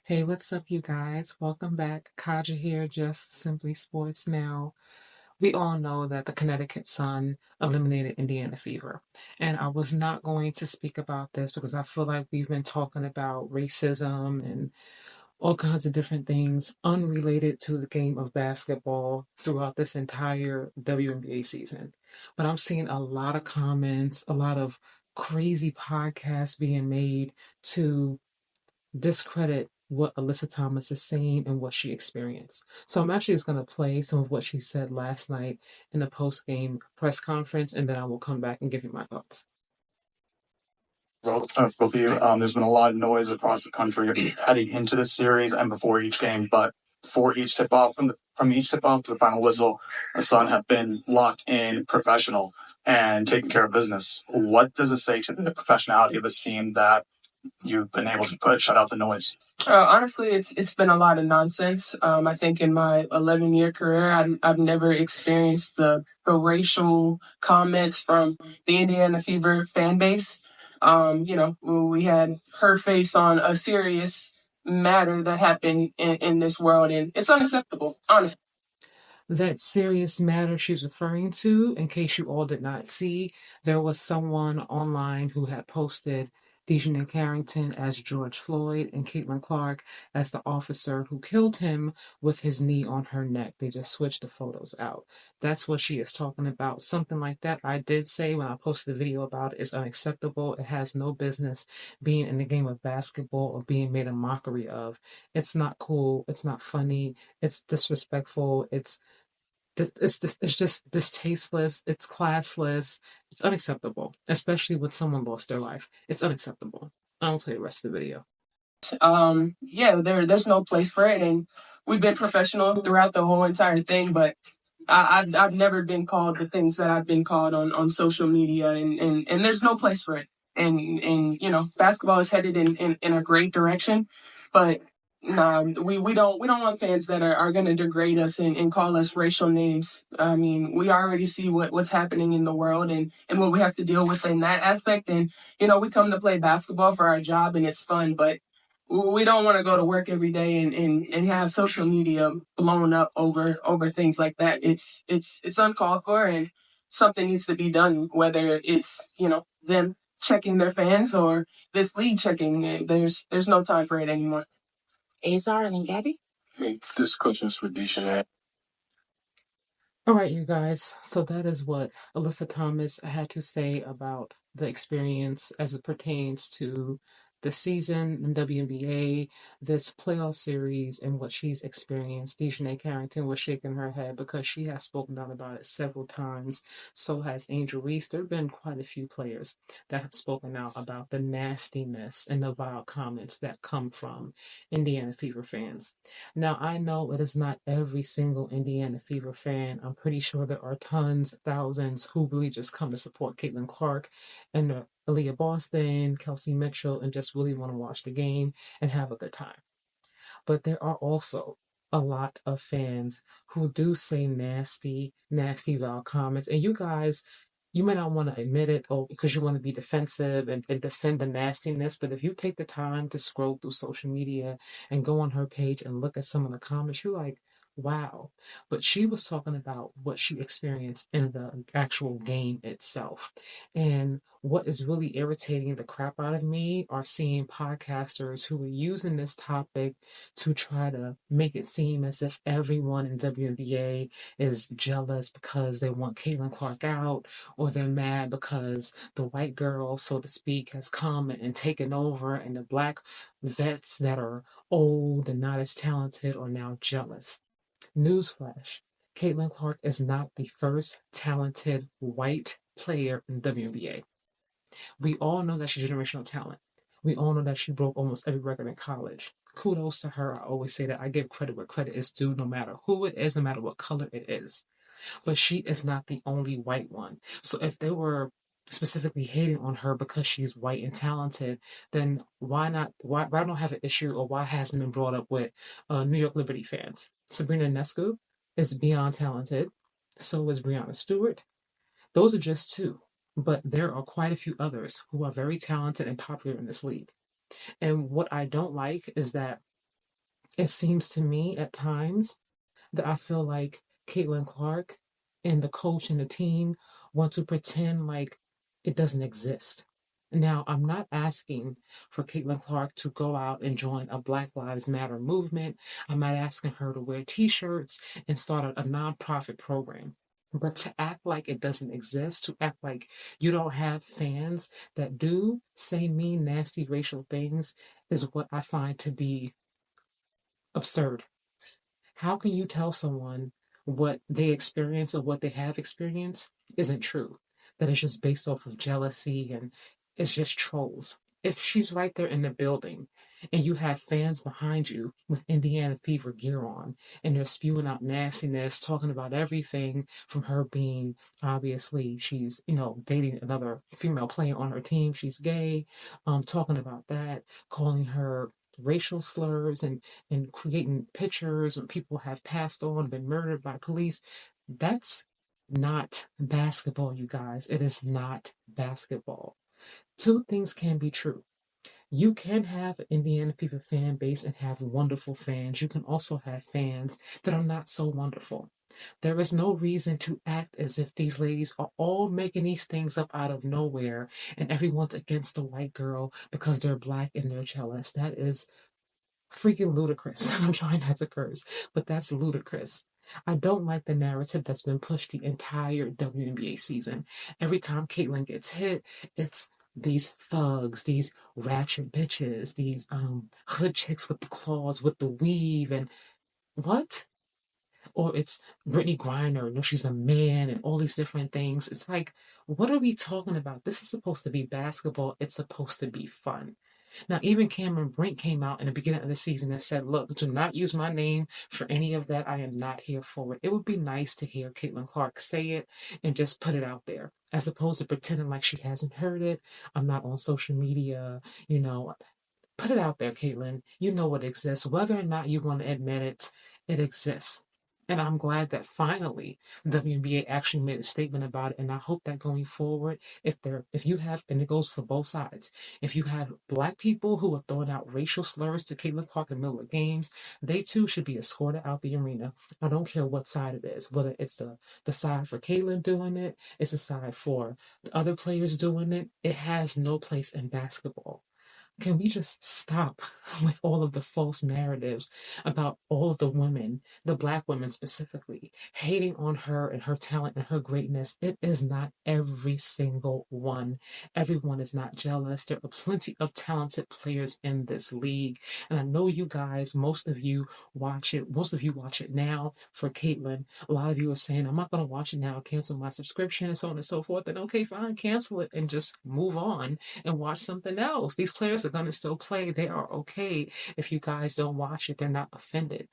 Hey, what's up, you guys? Welcome back. Kaja here, Just Simply Sports Now. We all know that the Connecticut Sun eliminated Indiana Fever. And I was not going to speak about this because I feel like we've been talking about racism and all kinds of different things unrelated to the game of basketball throughout this entire WNBA season. But I'm seeing a lot of comments, a lot of crazy podcasts being made to discredit what Alyssa Thomas is saying and what she experienced. So I'm actually just going to play some of what she said last night in the post game press conference, and then I will come back and give you my thoughts. Both of you. There's been a lot of noise across the country heading into this series and before each game, but for each tip off, from each tip off to the final whistle, the Sun have been locked in, professional, and taking care of business. What does it say to the professionality of this team that you've been able to shut out the noise? Honestly, it's been a lot of nonsense. I think in my 11-year career, I've never experienced the racial comments from the Indiana Fever fan base. We had her face on a serious matter that happened in this world, and it's unacceptable, honestly. That serious matter she's referring to, in case you all did not see, there was someone online who had posted Dejanay Carrington as George Floyd and Caitlin Clark as the officer who killed him with his knee on her neck. They just switched the photos out. That's what she is talking about. Something like that, I did say when I posted the video about it, is unacceptable. It has no business being in the game of basketball or being made a mockery of. It's not cool. It's not funny. It's disrespectful. It's just distasteless. It's classless. It's unacceptable, especially when someone lost their life. It's unacceptable. I don't play the rest of the video. There's no place for it, and we've been professional throughout the whole entire thing, but I've never been called the things that I've been called on social media, and there's no place for it. And basketball is headed in a great direction, but nah, we don't want fans that are going to degrade us and call us racial names. I mean, we already see what's happening in the world and what we have to deal with in that aspect. And we come to play basketball for our job, and it's fun, but we don't want to go to work every day and have social media blown up over things like that. It's uncalled for, and something needs to be done, whether it's them checking their fans or this league checking it. There's no time for it anymore. Azar and Gabby? Hey, this question is for Dejanay. All right, you guys. So that is what Alyssa Thomas had to say about the experience as it pertains to the season in WNBA, this playoff series, and what she's experienced. Dejanay Carrington was shaking her head because she has spoken out about it several times. So has Angel Reese. There have been quite a few players that have spoken out about the nastiness and the vile comments that come from Indiana Fever fans. Now, I know it is not every single Indiana Fever fan. I'm pretty sure there are tons, thousands who really just come to support Caitlin Clark and Aaliyah Boston, Kelsey Mitchell, and just really want to watch the game and have a good time. But there are also a lot of fans who do say nasty, nasty vile comments. And you guys, you may not want to admit it or because you want to be defensive and defend the nastiness, but if you take the time to scroll through social media and go on her page and look at some of the comments, you're like, wow. But she was talking about what she experienced in the actual game itself. And what is really irritating the crap out of me are seeing podcasters who are using this topic to try to make it seem as if everyone in WNBA is jealous because they want Caitlin Clark out, or they're mad because the white girl, so to speak, has come and taken over, and the black vets that are old and not as talented are now jealous. Newsflash: Caitlin Clark is not the first talented white player in WNBA. We all know that she's generational talent. We all know that she broke almost every record in college. Kudos to her. I always say that I give credit where credit is due, no matter who it is, no matter what color it is. But she is not the only white one. So if they were specifically hating on her because she's white and talented, then why not? Why don't have an issue, or why hasn't it been brought up with New York Liberty fans? Sabrina Ionescu is beyond talented. So is Breanna Stewart. Those are just two. But there are quite a few others who are very talented and popular in this league. And what I don't like is that It seems to me at times that I feel like Caitlin Clark and the coach and the team want to pretend like it doesn't exist. Now, I'm not asking for Caitlin Clark to go out and join a Black Lives Matter movement. I'm not asking her to wear t shirts and start a nonprofit program. But to act like it doesn't exist, to act like you don't have fans that do say mean, nasty racial things, is what I find to be absurd. How can you tell someone what they experience or what they have experienced isn't true? That it's just based off of jealousy and it's just trolls. If she's right there in the building and you have fans behind you with Indiana Fever gear on and they're spewing out nastiness, talking about everything from her being obviously she's, dating another female player on her team, she's gay, talking about that, calling her racial slurs and creating pictures when people have passed on, been murdered by police. That's not basketball, you guys. It is not basketball. Two things can be true. You can have an Indiana Fever fan base and have wonderful fans. You can also have fans that are not so wonderful. There is no reason to act as if these ladies are all making these things up out of nowhere and everyone's against the white girl because they're black and they're jealous. That is freaking ludicrous. I'm trying not to curse, but that's ludicrous. I don't like the narrative that's been pushed the entire WNBA season. Every time Caitlyn gets hit, it's these thugs, these ratchet bitches, these hood chicks with the claws, with the weave, and what? Or it's Brittany Griner, she's a man, and all these different things. It's like, what are we talking about? This is supposed to be basketball. It's supposed to be fun. Now, even Cameron Brink came out in the beginning of the season and said, look, do not use my name for any of that. I am not here for it. It would be nice to hear Caitlin Clark say it and just put it out there, as opposed to pretending like she hasn't heard it. I'm not on social media, Put it out there, Caitlin. You know what exists. Whether or not you want to admit it, it exists. And I'm glad that finally the WNBA actually made a statement about it. And I hope that going forward, if you have, and it goes for both sides, if you have black people who are throwing out racial slurs to Caitlin Clark in the middle of games, they too should be escorted out the arena. I don't care what side it is, whether it's the side for Caitlin doing it, it's the side for the other players doing it. It has no place in basketball. Can we just stop with all of the false narratives about all of the women, the black women specifically, hating on her and her talent and her greatness? It is not every single one. Everyone is not jealous. There are plenty of talented players in this league. And I know you guys, most of you watch it. Most of you watch it now for Caitlin. A lot of you are saying, I'm not going to watch it now, cancel my subscription and so on and so forth. And okay, fine, cancel it and just move on and watch something else. These players are going to still play. They are okay if you guys don't watch it. They're not offended.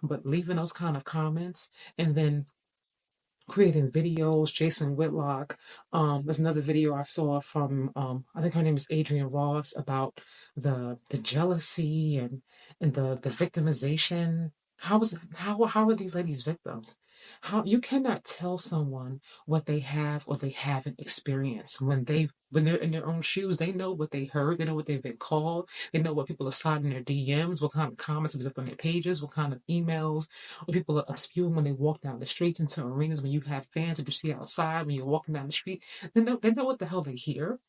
But leaving those kind of comments and then creating videos, Jason Whitlock. There's another video I saw from I think her name is Adrienne Ross about the jealousy and the victimization. How are these ladies victims? How you cannot tell someone what they have or they haven't experienced when they're in their own shoes. They know what they heard. They know what they've been called. They know what people are sliding in their DMs, what kind of comments are left on their pages, what kind of emails, what people are spewing when they walk down the streets into arenas. When you have fans that you see outside when you're walking down the street, they know what the hell they hear.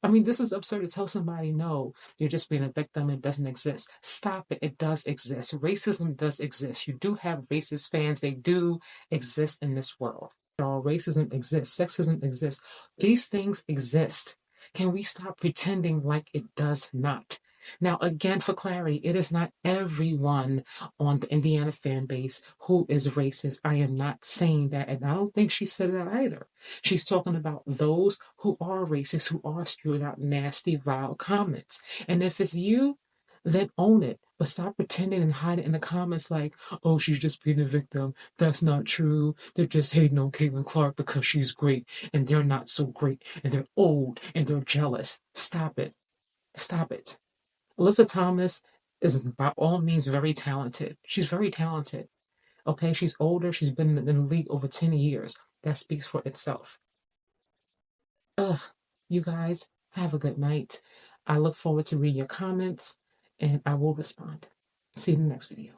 I mean, this is absurd to tell somebody, no, you're just being a victim. It doesn't exist. Stop it. It does exist. Racism does exist. You do have racist fans. They do exist in this world. All racism exists. Sexism exists. These things exist. Can we stop pretending like it does not? Now, again, for clarity, it is not everyone on the Indiana fan base who is racist. I am not saying that, and I don't think she said that either. She's talking about those who are racist, who are spewing out nasty, vile comments. And if it's you, then own it. But stop pretending and hiding in the comments like, oh, she's just being a victim. That's not true. They're just hating on Caitlin Clark because she's great and they're not so great and they're old and they're jealous. Stop it. Stop it. Alyssa Thomas is by all means very talented. She's very talented. Okay, she's older. She's been in the league over 10 years. That speaks for itself. Ugh, you guys, have a good night. I look forward to reading your comments and I will respond. See you in the next video.